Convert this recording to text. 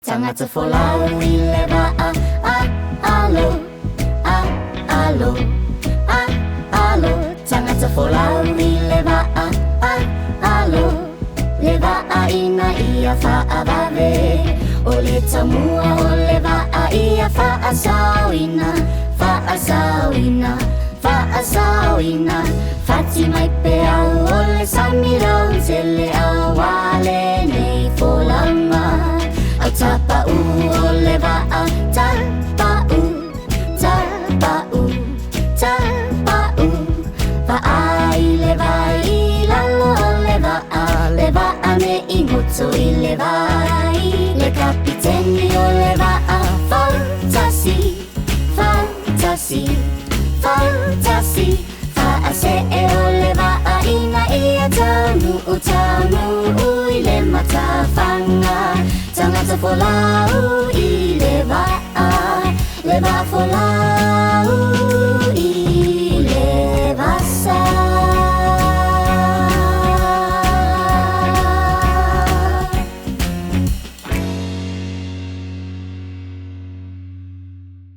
Tangata folau I le va'a alo alo alo. Tangata folau I le va'a alo. Le va'a ina ia fa'avave. O le tamua o le va'a ia fa'asauina. Fa'asauina, fa'asauina. Fati mai pe au o le samirau se le awale nei folama. Au tapa'u o le va'a tapa'u, tapa'u, tapa'u. Va'a I le vai lalo o le va'a. Le va'a me ingoto I le vai. Le kapiteni o le va'a fantasi, fantasi, fantasi. Fa'ase e o le va'a ina ia tamu o tamu I le matawhanga. Tangata folau I le va'a folau.